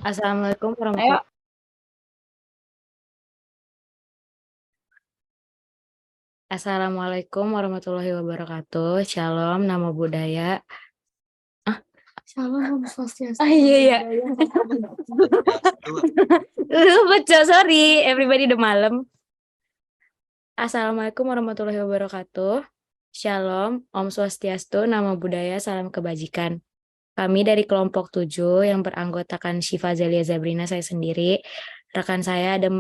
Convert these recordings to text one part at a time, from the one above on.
Assalamualaikum Ayo, warahmatullahi Assalamualaikum warahmatullahi wabarakatuh. Shalom, namo buddhaya. Shalom Om Swastiastu. Iya iya. Baca, sorry, everybody udah malam. Assalamualaikum warahmatullahi wabarakatuh. Shalom, Om Swastiastu, Namo Buddhaya, salam kebajikan. Kami dari kelompok 7 yang beranggotakan Syifa Zalia Zabrina, saya sendiri, rekan saya ada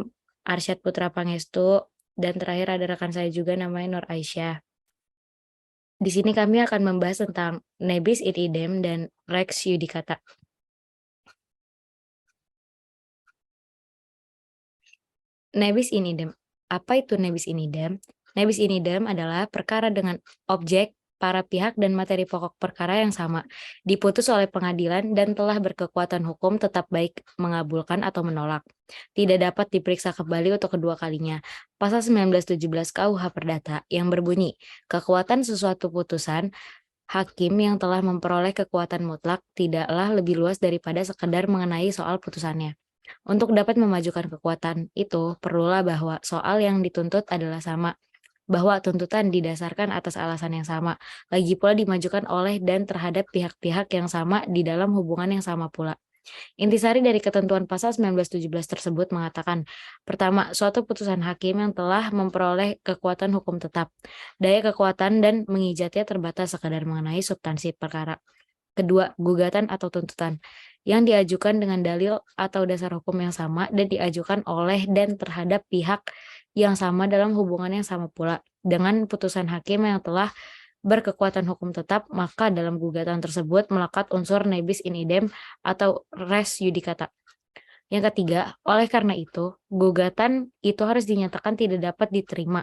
Arsyad Putra Pangestu, dan terakhir ada rekan saya juga namanya Nur Aisyah. Di sini kami akan membahas tentang nebis in idem dan rex judicata. Nebis in idem. Apa itu nebis in idem? Nebis in idem adalah perkara dengan objek, para pihak dan materi pokok perkara yang sama, diputus oleh pengadilan dan telah berkekuatan hukum tetap baik mengabulkan atau menolak. Tidak dapat diperiksa kembali untuk kedua kalinya. Pasal 1917 KUH Perdata yang berbunyi, kekuatan sesuatu putusan hakim yang telah memperoleh kekuatan mutlak tidaklah lebih luas daripada sekedar mengenai soal putusannya. Untuk dapat memajukan kekuatan itu, perlulah bahwa soal yang dituntut adalah sama, bahwa tuntutan didasarkan atas alasan yang sama, lagi pula dimajukan oleh dan terhadap pihak-pihak yang sama di dalam hubungan yang sama pula. Intisari dari ketentuan pasal 1917 tersebut mengatakan, pertama, suatu putusan hakim yang telah memperoleh kekuatan hukum tetap, daya kekuatan dan mengijatnya terbatas sekadar mengenai substansi perkara. Kedua, gugatan atau tuntutan yang diajukan dengan dalil atau dasar hukum yang sama dan diajukan oleh dan terhadap pihak yang sama dalam hubungan yang sama pula dengan putusan hakim yang telah berkekuatan hukum tetap, maka dalam gugatan tersebut melekat unsur nebis in idem atau res judicata. Yang ketiga, oleh karena itu, gugatan itu harus dinyatakan tidak dapat diterima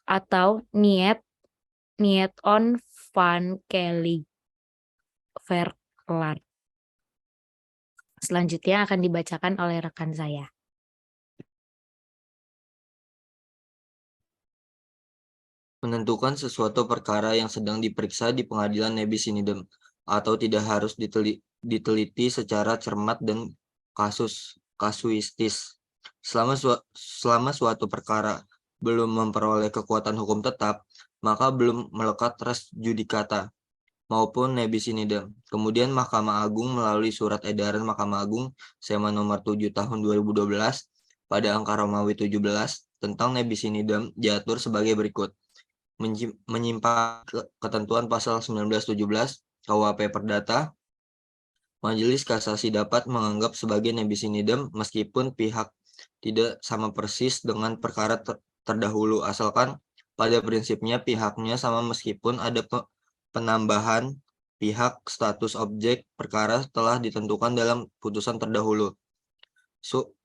atau niet on van kelly verklaar. Selanjutnya akan dibacakan oleh rekan saya. Menentukan sesuatu perkara yang sedang diperiksa di pengadilan nebis in idem atau tidak harus diteliti secara cermat dan kasuistis. Selama suatu perkara belum memperoleh kekuatan hukum tetap, maka belum melekat res judicata maupun nebis in idem. Kemudian Mahkamah Agung melalui surat edaran Mahkamah Agung Sema nomor 7 tahun 2012 pada angka Romawi 17 tentang nebis in idem diatur sebagai berikut. Menyimpang ketentuan pasal 1917 KUHP Perdata, Majelis Kasasi dapat menganggap sebagai nebis in idem meskipun pihak tidak sama persis dengan perkara terdahulu, asalkan pada prinsipnya pihaknya sama meskipun ada penambahan pihak status objek perkara telah ditentukan dalam putusan terdahulu.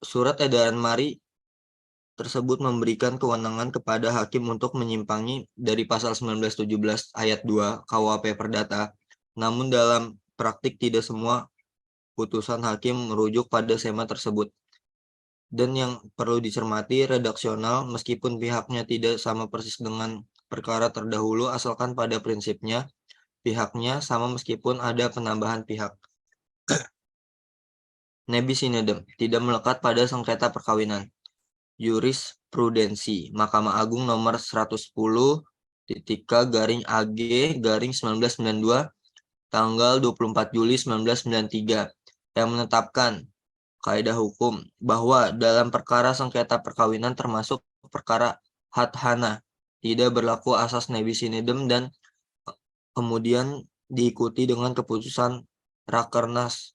Surat edaran Mari tersebut memberikan kewenangan kepada hakim untuk menyimpangi dari pasal 1917 ayat 2 KUHP Perdata. Namun dalam praktik tidak semua putusan hakim merujuk pada sema tersebut. Dan yang perlu dicermati redaksional meskipun pihaknya tidak sama persis dengan perkara terdahulu asalkan pada prinsipnya pihaknya sama meskipun ada penambahan pihak. Nebis in idem tidak melekat pada sengketa perkawinan. Jurisprudensi Mahkamah Agung nomor 110 AG 1992 tanggal 24 Juli 1993 yang menetapkan kaidah hukum bahwa dalam perkara sengketa perkawinan termasuk perkara hadhana tidak berlaku asas nebis in idem dan kemudian diikuti dengan keputusan Rakernas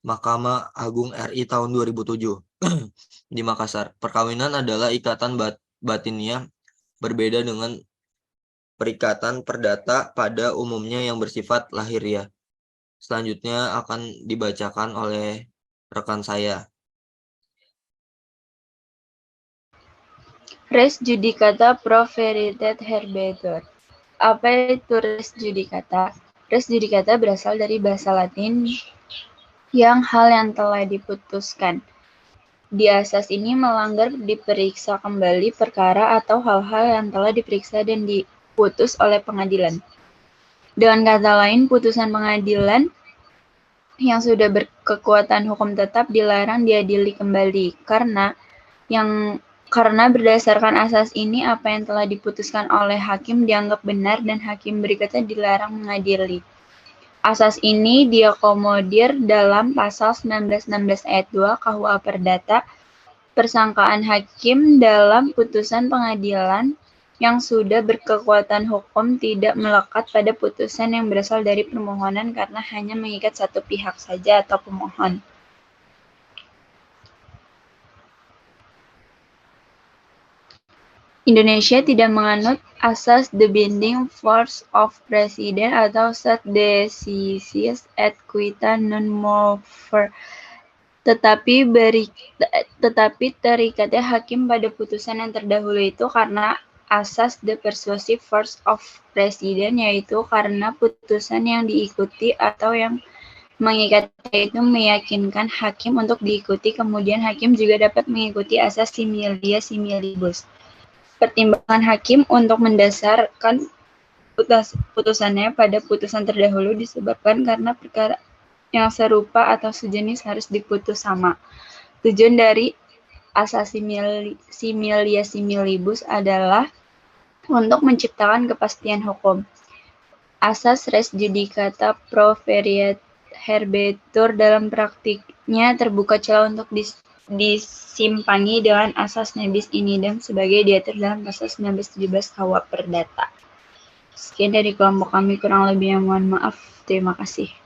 Mahkamah Agung RI tahun 2007 di Makassar. Perkawinan adalah ikatan batiniah berbeda dengan perikatan perdata pada umumnya yang bersifat lahiriah. Selanjutnya akan dibacakan oleh rekan saya. Res judicata pro veritate herbetur. Apa itu res judicata? Res judicata berasal dari bahasa Latin yang hal yang telah diputuskan. Di asas ini melanggar diperiksa kembali perkara atau hal-hal yang telah diperiksa dan diputus oleh pengadilan. Dengan kata lain, putusan pengadilan yang sudah berkekuatan hukum tetap dilarang diadili kembali karena berdasarkan asas ini apa yang telah diputuskan oleh hakim dianggap benar dan hakim berikutnya dilarang mengadili. Asas ini diakomodir dalam pasal 1916 ayat 2 KUA Perdata. Persangkaan hakim dalam putusan pengadilan yang sudah berkekuatan hukum tidak melekat pada putusan yang berasal dari permohonan karena hanya mengikat satu pihak saja atau pemohon. Indonesia tidak menganut asas the binding force of Presiden atau sed decisis et quita non mover, tetapi terikatnya hakim pada putusan yang terdahulu itu karena asas the persuasive force of Presiden, yaitu karena putusan yang diikuti atau yang mengikatnya itu meyakinkan hakim untuk diikuti, kemudian hakim juga dapat mengikuti asas similia similibus. Pertimbangan hakim untuk mendasarkan putusannya pada putusan terdahulu disebabkan karena perkara yang serupa atau sejenis harus diputus sama. Tujuan dari asas similia similibus adalah untuk menciptakan kepastian hukum. Asas res judicata pro veritate herbetur dalam praktiknya terbuka celah untuk disimpangi dengan asas nebis in idem sebagai diatur dalam pasal 1917 KUA Perdata. Sekian dari kelompok kami, kurang lebihnya mohon maaf. Terima kasih.